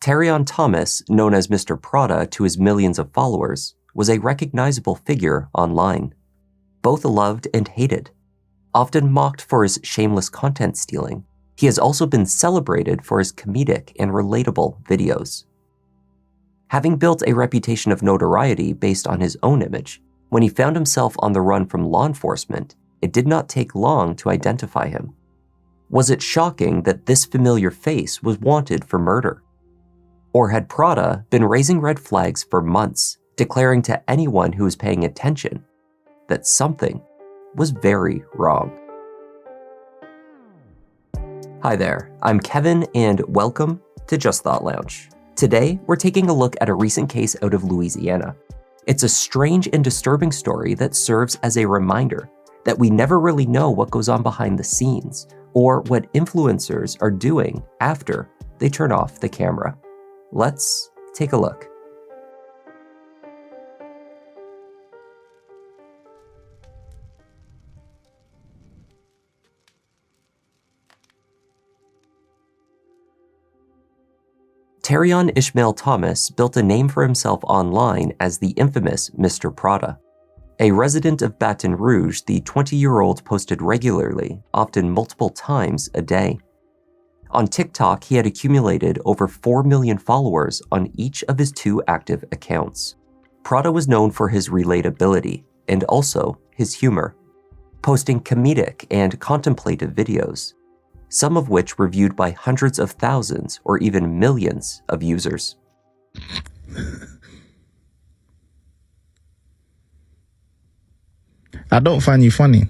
Terryon Thomas, known as Mr Prada to his millions of followers, was a recognizable figure online. Both loved and hated. Often mocked for his shameless content stealing, he has also been celebrated for his comedic and relatable videos. Having built a reputation of notoriety based on his own image, when he found himself on the run from law enforcement, it did not take long to identify him. Was it shocking that this familiar face was wanted for murder? Or had Prada been raising red flags for months, declaring to anyone who was paying attention that something was very wrong? Hi there, I'm Kevin and welcome to Just Thought Lounge. Today, we're taking a look at a recent case out of Louisiana. It's a strange and disturbing story that serves as a reminder that we never really know what goes on behind the scenes or what influencers are doing after they turn off the camera. Let's take a look. Terryon Ishmael Thomas built a name for himself online as the infamous Mr Prada. A resident of Baton Rouge, the 20-year-old posted regularly, often multiple times a day. On TikTok, he had accumulated over 4 million followers on each of his 2 active accounts. Prada was known for his relatability and also his humor, posting comedic and contemplative videos, some of which were viewed by hundreds of thousands or even millions of users. I don't find you funny.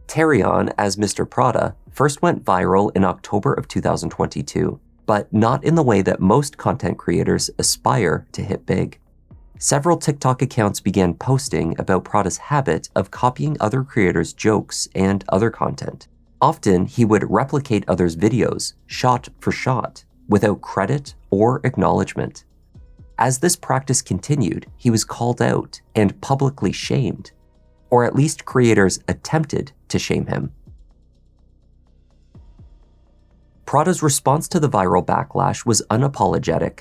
Terryon, as Mr Prada, first went viral in October of 2022, but not in the way that most content creators aspire to hit big. Several TikTok accounts began posting about Prada's habit of copying other creators' jokes and other content. Often, he would replicate others' videos, shot for shot, without credit or acknowledgement. As this practice continued, he was called out and publicly shamed, or at least creators attempted to shame him. Prada's response to the viral backlash was unapologetic.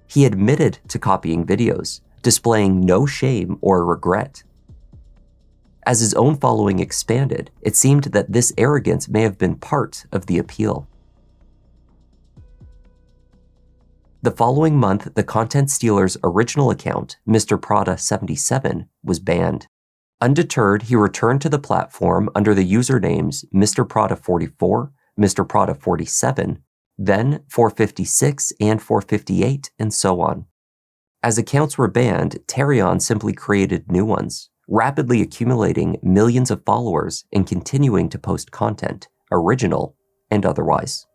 He admitted to copying videos, displaying no shame or regret. As his own following expanded, it seemed that this arrogance may have been part of the appeal. The following month, the content stealer's original account, Mr Prada 77, was banned. Undeterred, he returned to the platform under the usernames Mr Prada 44, Mr Prada 47, then 456 and 458, and so on. As accounts were banned, Terryon simply created new ones, rapidly accumulating millions of followers and continuing to post content, original and otherwise.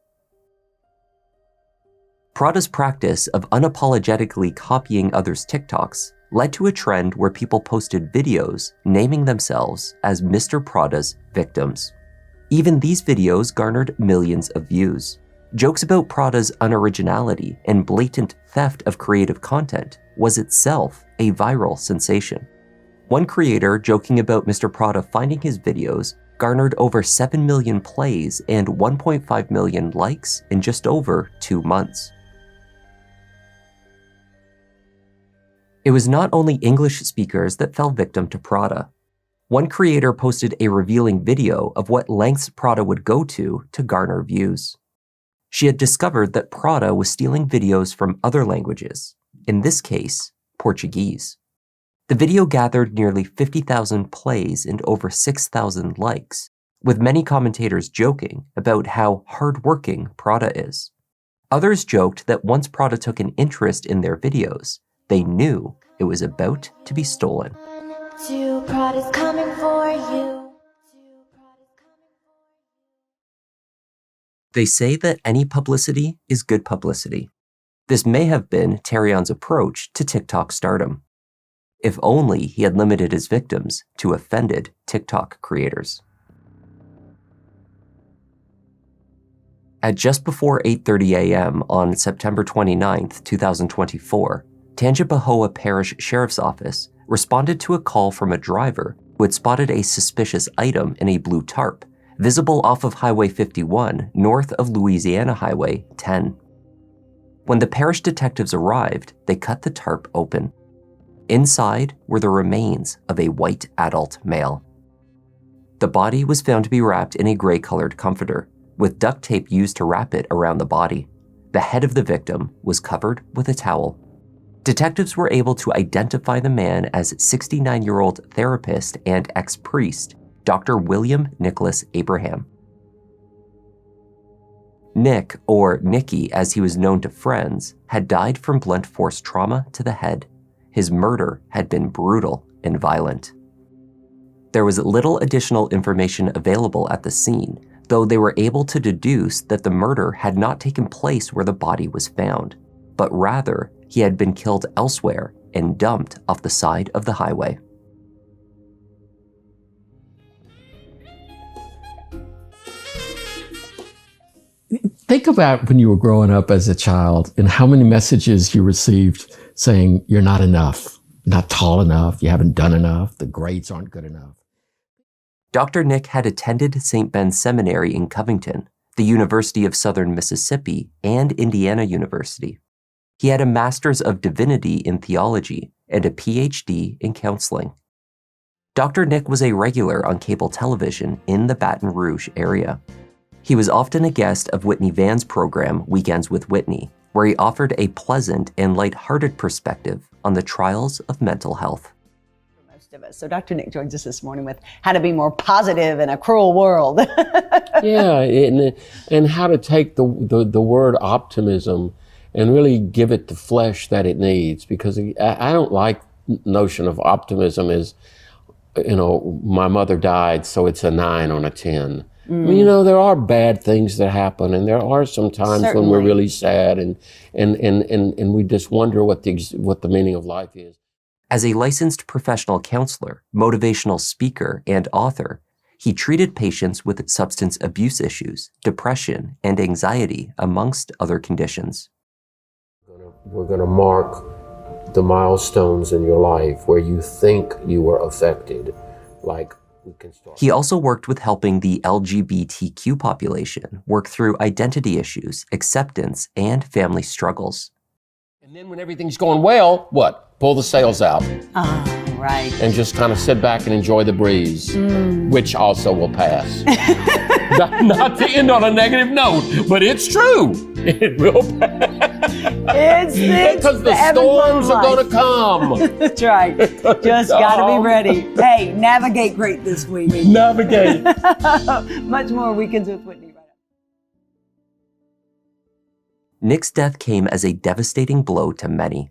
Prada's practice of unapologetically copying others' TikToks led to a trend where people posted videos naming themselves as Mr Prada's victims. Even these videos garnered millions of views. Jokes about Prada's unoriginality and blatant theft of creative content was itself a viral sensation. One creator joking about Mr Prada finding his videos garnered over 7 million plays and 1.5 million likes in just over 2 months. It was not only English speakers that fell victim to Prada. One creator posted a revealing video of what lengths Prada would go to garner views. She had discovered that Prada was stealing videos from other languages, in this case, Portuguese. The video gathered nearly 50,000 plays and over 6,000 likes, with many commentators joking about how hardworking Prada is. Others joked that once Prada took an interest in their videos, they knew it was about to be stolen. Prada's coming for you. They say that any publicity is good publicity. This may have been Terryon's approach to TikTok stardom. If only he had limited his victims to offended TikTok creators. At just before 8:30 a.m. on September 29, 2024, Tangipahoa Parish Sheriff's Office responded to a call from a driver who had spotted a suspicious item in a blue tarp, visible off of Highway 51 north of Louisiana Highway 10. When the parish detectives arrived, they cut the tarp open. Inside were the remains of a white adult male. The body was found to be wrapped in a gray-colored comforter, with duct tape used to wrap it around the body. The head of the victim was covered with a towel. Detectives were able to identify the man as 69-year-old therapist and ex-priest, Dr. William Nicholas Abraham. Nick, or Nicky as he was known to friends, had died from blunt force trauma to the head. His murder had been brutal and violent. There was little additional information available at the scene, though they were able to deduce that the murder had not taken place where the body was found, but rather he had been killed elsewhere and dumped off the side of the highway. Think about when you were growing up as a child and how many messages you received saying you're not enough, not tall enough, you haven't done enough, the grades aren't good enough. Dr. Nick had attended St. Ben's Seminary in Covington, the University of Southern Mississippi, and Indiana University. He had a Master's of Divinity in Theology and a PhD in counseling. Dr. Nick was a regular on cable television in the Baton Rouge area. He was often a guest of Whitney Van's program Weekends with Whitney, where he offered a pleasant and lighthearted perspective on the trials of mental health. Of us. So Dr. Nick joins us this morning with how to be more positive in a cruel world. Yeah, and how to take the word optimism and really give it the flesh that it needs, because I don't like notion of optimism as, my mother died, so it's a 9 on a 10. I mean, there are bad things that happen, and there are some times when we're really sad, and we just wonder what the meaning of life is. As a licensed professional counselor, motivational speaker, and author, he treated patients with substance abuse issues, depression, and anxiety, amongst other conditions. We're going to mark the milestones in your life where you think you were affected, like we can start. He also worked with helping the LGBTQ population work through identity issues, acceptance, and family struggles. And then when everything's going well, what? Pull the sails out. Oh, right. And just kind of sit back and enjoy the breeze, which also will pass. not to end on a negative note, but it's true. It will pass. It's because the storms are going to come. That's right. Just got to be ready. Hey, navigate great this week. Navigate. Much more Weekends with Whitney. Nick's death came as a devastating blow to many.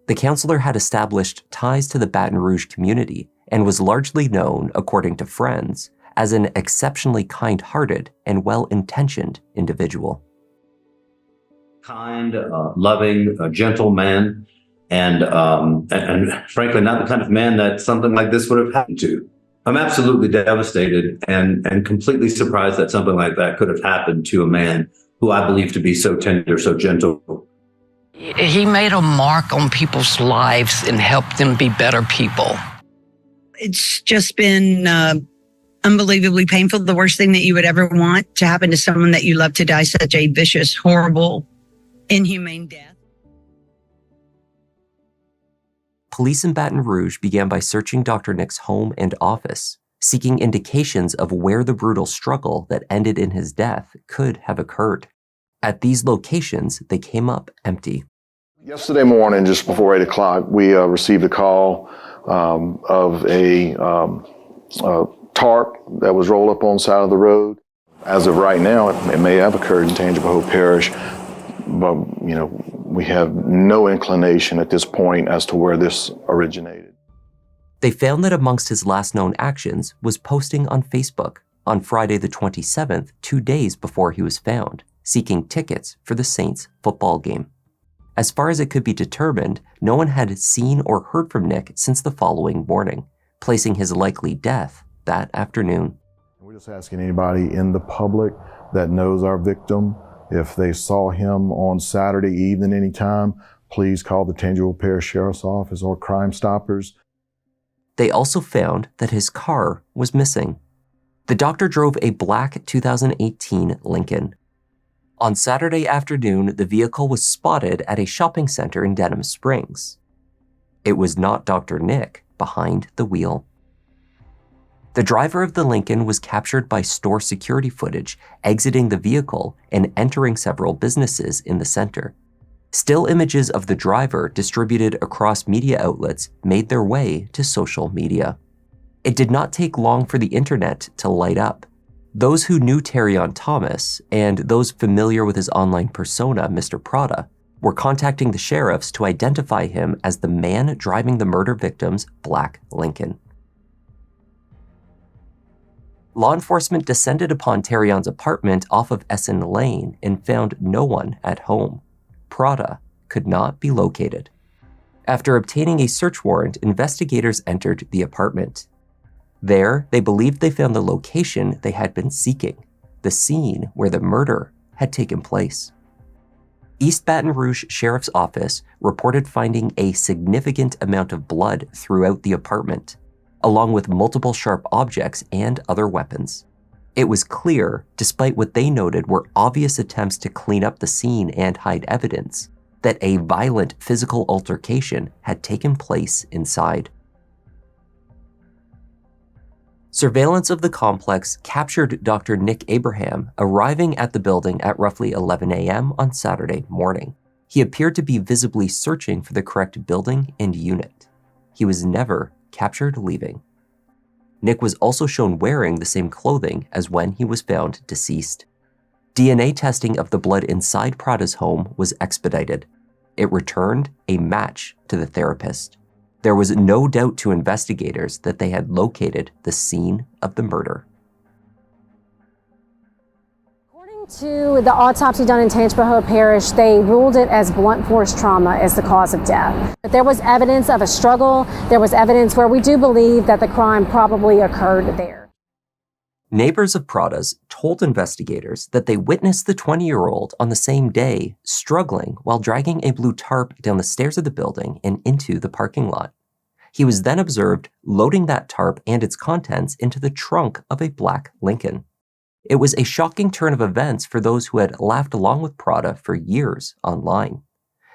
The counselor had established ties to the Baton Rouge community and was largely known, according to friends, as an exceptionally kind-hearted and well-intentioned individual. Kind, loving, gentle man, and frankly, not the kind of man that something like this would have happened to. I'm absolutely devastated and completely surprised that something like that could have happened to a man who I believe to be so tender, so gentle. He made a mark on people's lives and helped them be better people. It's just been unbelievably painful. The worst thing that you would ever want to happen to someone that you love to die such a vicious, horrible, inhumane death. Police in Baton Rouge began by searching Dr. Nick's home and office, seeking indications of where the brutal struggle that ended in his death could have occurred. At these locations, they came up empty. Yesterday morning, just before 8 o'clock, we received a call of a tarp that was rolled up on the side of the road. As of right now, it may have occurred in Tangible Hope Parish, but we have no inclination at this point as to where this originated. They found that amongst his last known actions was posting on Facebook on Friday the 27th, 2 days before he was found, seeking tickets for the Saints football game. As far as it could be determined, no one had seen or heard from Nick since the following morning, placing his likely death that afternoon. We're just asking anybody in the public that knows our victim, if they saw him on Saturday evening anytime, please call the Tangible Parish Sheriff's Office or Crime Stoppers. They also found that his car was missing. The doctor drove a black 2018 Lincoln. On Saturday afternoon, the vehicle was spotted at a shopping center in Denham Springs. It was not Dr. Nick behind the wheel. The driver of the Lincoln was captured by store security footage exiting the vehicle and entering several businesses in the center. Still images of the driver distributed across media outlets made their way to social media. It did not take long for the internet to light up. Those who knew Terryon Thomas and those familiar with his online persona, Mr. Prada, were contacting the sheriffs to identify him as the man driving the murder victim's black Lincoln. Law enforcement descended upon Terryon's apartment off of Essen Lane and found no one at home. Prada could not be located. After obtaining a search warrant, investigators entered the apartment. There, they believed they found the location they had been seeking, the scene where the murder had taken place. East Baton Rouge Sheriff's Office reported finding a significant amount of blood throughout the apartment, along with multiple sharp objects and other weapons. It was clear, despite what they noted were obvious attempts to clean up the scene and hide evidence, that a violent physical altercation had taken place inside. Surveillance of the complex captured Dr. Nick Abraham arriving at the building at roughly 11 a.m. on Saturday morning. He appeared to be visibly searching for the correct building and unit. He was never captured leaving. Nick was also shown wearing the same clothing as when he was found deceased. DNA testing of the blood inside Prada's home was expedited. It returned a match to the therapist. There was no doubt to investigators that they had located the scene of the murder. According to the autopsy done in Tangipahoa Parish, they ruled it as blunt force trauma as the cause of death. But there was evidence of a struggle. There was evidence where we do believe that the crime probably occurred there. Neighbors of Prada's told investigators that they witnessed the 20-year-old on the same day struggling while dragging a blue tarp down the stairs of the building and into the parking lot. He was then observed loading that tarp and its contents into the trunk of a black Lincoln. It was a shocking turn of events for those who had laughed along with Prada for years online.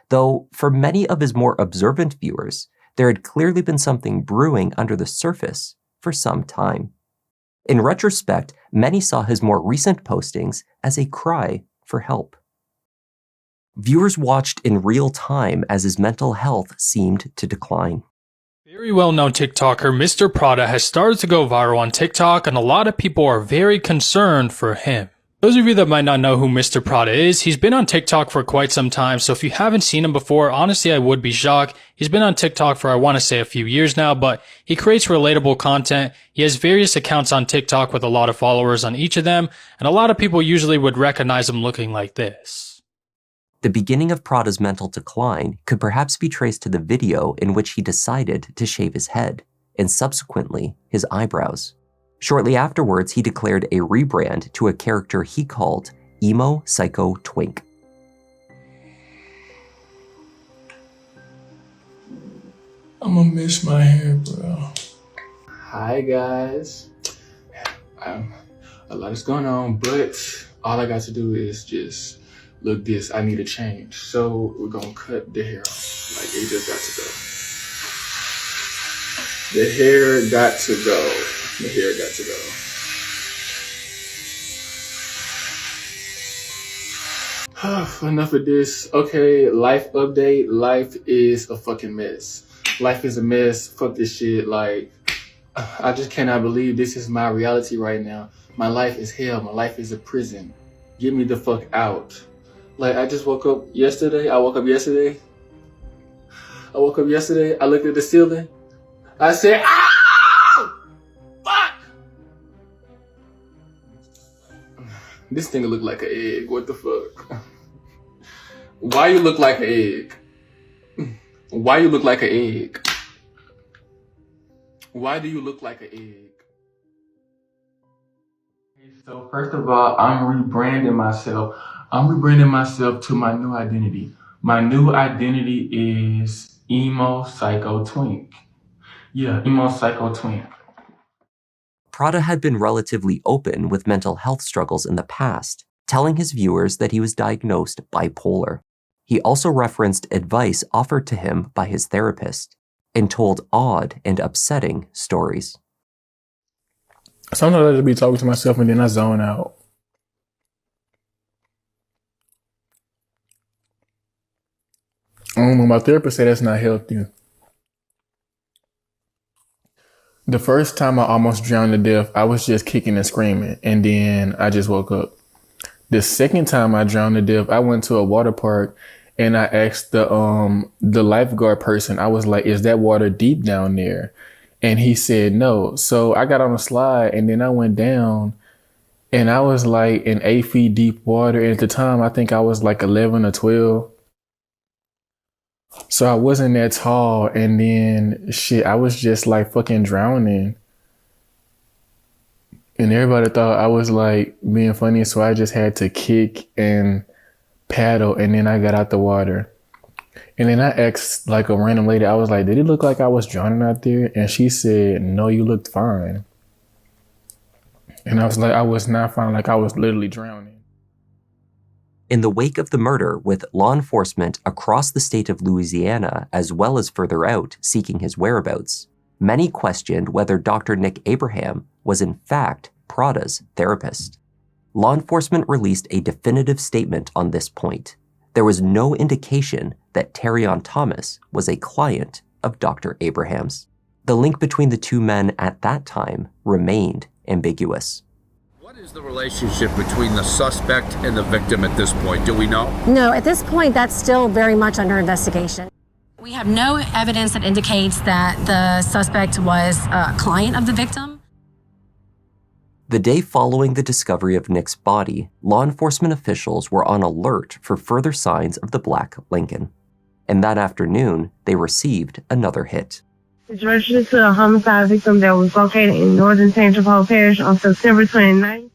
Though for many of his more observant viewers, there had clearly been something brewing under the surface for some time. In retrospect, many saw his more recent postings as a cry for help. Viewers watched in real time as his mental health seemed to decline. Very well-known TikToker Mr. Prada has started to go viral on TikTok, and a lot of people are very concerned for him. Those of you that might not know who Mr. Prada is, he's been on TikTok for quite some time, so if you haven't seen him before, honestly I would be shocked. He's been on TikTok for I want to say a few years now, but he creates relatable content. He has various accounts on TikTok with a lot of followers on each of them, and a lot of people usually would recognize him looking like this. The beginning of Prada's mental decline could perhaps be traced to the video in which he decided to shave his head, and subsequently his eyebrows. Shortly afterwards, he declared a rebrand to a character he called Emo Psycho Twink. I'm gonna miss my hair, bro. Hi guys. A lot is going on, but all I got to do is just look this. I need a change. So we're gonna cut the hair off. Like it just got to go. The hair got to go. The hair got to go. Enough of this. Okay, life update. Life is a fucking mess. Life is a mess. Fuck this shit. Like, I just cannot believe this is my reality right now. My life is hell. My life is a prison. Get me the fuck out. Like, I just woke up yesterday. I woke up yesterday. I looked at the ceiling. I said, ah! This thing look like an egg. What the fuck? Why you look like an egg? Why you look like an egg? Why do you look like an egg? So first of all, I'm rebranding myself. I'm rebranding myself to my new identity. My new identity is Emo Psycho Twink. Yeah, Emo Psycho Twink. Prada had been relatively open with mental health struggles in the past, telling his viewers that he was diagnosed bipolar. He also referenced advice offered to him by his therapist and told odd and upsetting stories. Sometimes I just be talking to myself and then I zone out. My therapist said that's not healthy. The first time I almost drowned to death, I was just kicking and screaming, and then I just woke up. The second time I drowned to death, I went to a water park and I asked the lifeguard person, I was like, is that water deep down there? And he said no. So I got on a slide and then I went down and I was like in 8 feet deep water. And at the time, I think I was like 11 or 12. So I wasn't that tall, and then I was just like fucking drowning. And everybody thought I was like being funny, so I just had to kick and paddle, and then I got out the water. And then I asked like a random lady, I was like, did it look like I was drowning out there? And she said, no, you looked fine. And I was like, I was not fine, like I was literally drowning. In the wake of the murder, with law enforcement across the state of Louisiana, as well as further out, seeking his whereabouts, many questioned whether Dr. Nick Abraham was in fact Prada's therapist. Law enforcement released a definitive statement on this point. There was no indication that Terryon Thomas was a client of Dr. Abraham's. The link between the two men at that time remained ambiguous. What is the relationship between the suspect and the victim at this point? Do we know? No, at this point, that's still very much under investigation. We have no evidence that indicates that the suspect was a client of the victim. The day following the discovery of Nick's body, law enforcement officials were on alert for further signs of the Black Lincoln. And that afternoon, they received another hit. It's registered to a homicide victim that was located in northern Tangipahoa Parish on September 29th.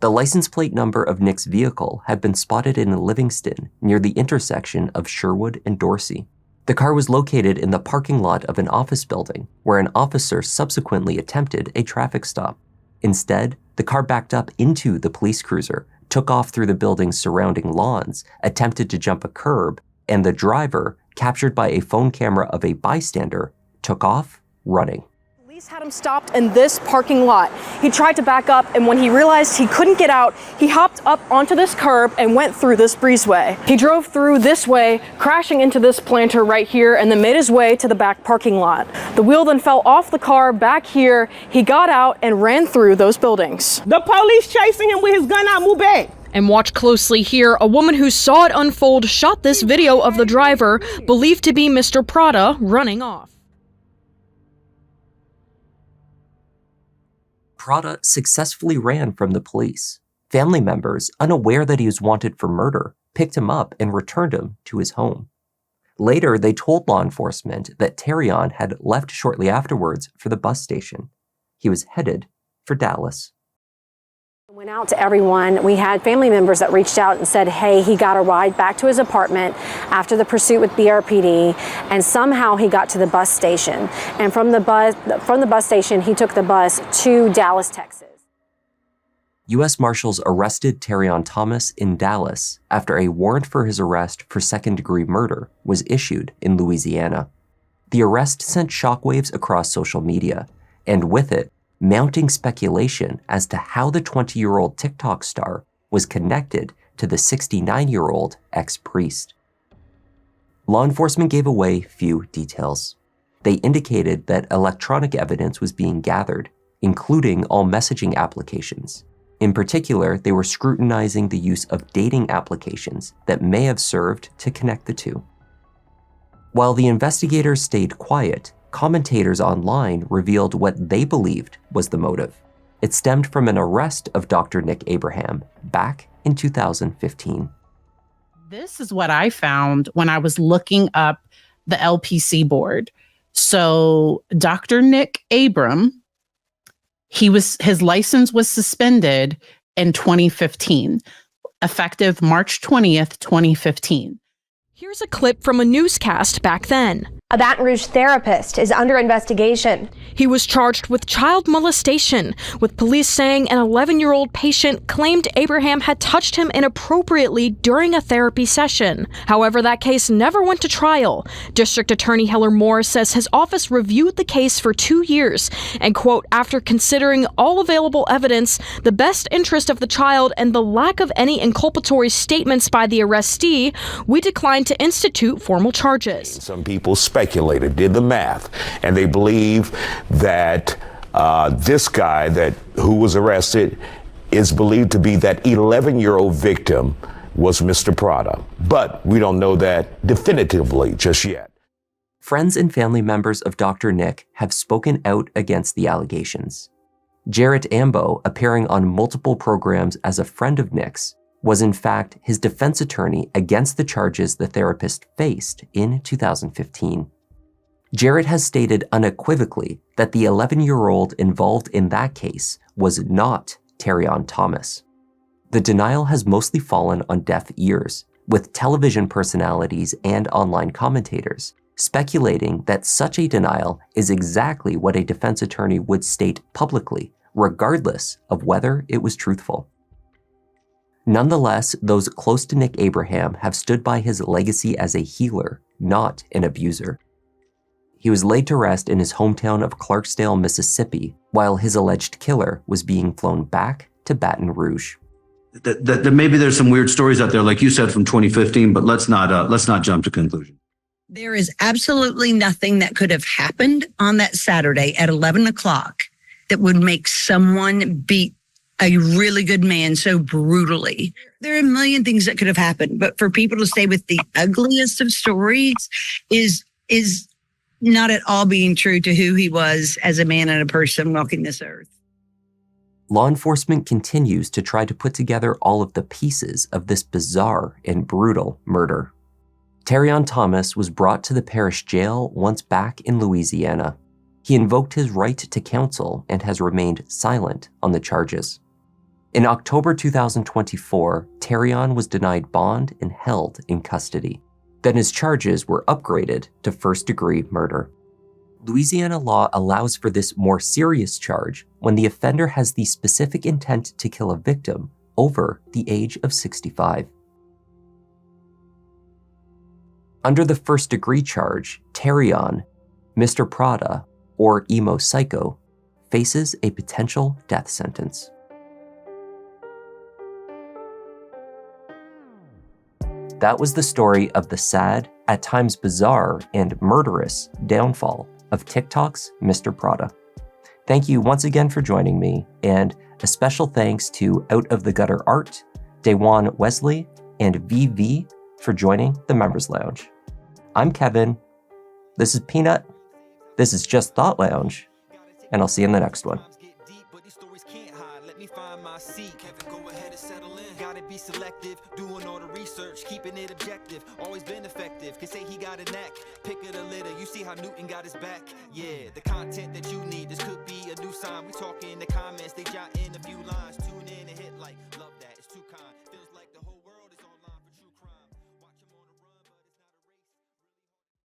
The license plate number of Nick's vehicle had been spotted in Livingston near the intersection of Sherwood and Dorsey. The car was located in the parking lot of an office building where an officer subsequently attempted a traffic stop. Instead, the car backed up into the police cruiser, took off through the building's surrounding lawns, attempted to jump a curb, and the driver, captured by a phone camera of a bystander, took off running. Police had him stopped in this parking lot. He tried to back up, and when he realized he couldn't get out, he hopped up onto this curb and went through this breezeway. He drove through this way, crashing into this planter right here, and then made his way to the back parking lot. The wheel then fell off the car back here. He got out and ran through those buildings. The police chasing him with his gun out, move back. And watch closely here. A woman who saw it unfold shot this video of the driver, believed to be Mr. Prada, running off. Prada successfully ran from the police. Family members, unaware that he was wanted for murder, picked him up and returned him to his home. Later, they told law enforcement that Terryon had left shortly afterwards for the bus station. He was headed for Dallas. Went out to everyone. We had family members that reached out and said, hey, he got a ride back to his apartment after the pursuit with BRPD, and somehow he got to the bus station. And from the bus station, he took the bus to Dallas, Texas. U.S. Marshals arrested Terryon Thomas in Dallas after a warrant for his arrest for second-degree murder was issued in Louisiana. The arrest sent shockwaves across social media, and with it, mounting speculation as to how the 20-year-old TikTok star was connected to the 69-year-old ex-priest. Law enforcement gave away few details. They indicated that electronic evidence was being gathered, including all messaging applications. In particular, they were scrutinizing the use of dating applications that may have served to connect the two. While the investigators stayed quiet, commentators online revealed what they believed was the motive. It stemmed from an arrest of Dr. Nick Abraham back in 2015. This is what I found when I was looking up the LPC board. So Dr. Nick Abram, his license was suspended in 2015, effective March 20th, 2015. Here's a clip from a newscast back then. A Baton Rouge therapist is under investigation. He was charged with child molestation, with police saying an 11-year-old patient claimed Abraham had touched him inappropriately during a therapy session. However, that case never went to trial. District Attorney Heller Moore says his office reviewed the case for 2 years and, quote, after considering all available evidence, the best interest of the child, and the lack of any inculpatory statements by the arrestee, we declined to institute formal charges. Some people speculated, did the math, and they believe that this guy who was arrested is believed to be that 11-year-old victim was Mr. Prada. But we don't know that definitively just yet. Friends and family members of Dr. Nick have spoken out against the allegations. Jarrett Ambo, appearing on multiple programs as a friend of Nick's, was in fact his defense attorney against the charges the therapist faced in 2015. Jarrett has stated unequivocally that the 11-year-old involved in that case was not Terryon Thomas. The denial has mostly fallen on deaf ears, with television personalities and online commentators speculating that such a denial is exactly what a defense attorney would state publicly, regardless of whether it was truthful. Nonetheless, those close to Nick Abraham have stood by his legacy as a healer, not an abuser. He was laid to rest in his hometown of Clarksdale, Mississippi, while his alleged killer was being flown back to Baton Rouge. Maybe there's some weird stories out there, like you said, from 2015, but let's not jump to conclusions. There is absolutely nothing that could have happened on that Saturday at 11 o'clock that would make someone beat a really good man so brutally. There are a million things that could have happened, but for people to stay with the ugliest of stories is not at all being true to who he was as a man and a person walking this earth. Law enforcement continues to try to put together all of the pieces of this bizarre and brutal murder. Terryon Thomas was brought to the parish jail once back in Louisiana. He invoked his right to counsel and has remained silent on the charges. In October 2024, Terryon was denied bond and held in custody. Then his charges were upgraded to first-degree murder. Louisiana law allows for this more serious charge when the offender has the specific intent to kill a victim over the age of 65. Under the first-degree charge, Terryon, Mr. Prada, or Emo Psycho, faces a potential death sentence. That was the story of the sad, at times bizarre, and murderous downfall of TikTok's Mr. Prada. Thank you once again for joining me, and a special thanks to Out of the Gutter Art, Dawan Wesley, and VV for joining the Members Lounge. I'm Kevin. This is Peanut. This is Just Thought Lounge, and I'll see you in the next one. Be selective, doing all the research, keeping it objective, always been effective, can say he got a knack, pick of the litter, you see how Newton got his back, yeah, the content that you need, this could be a new sign, we talking in the comments, they jotting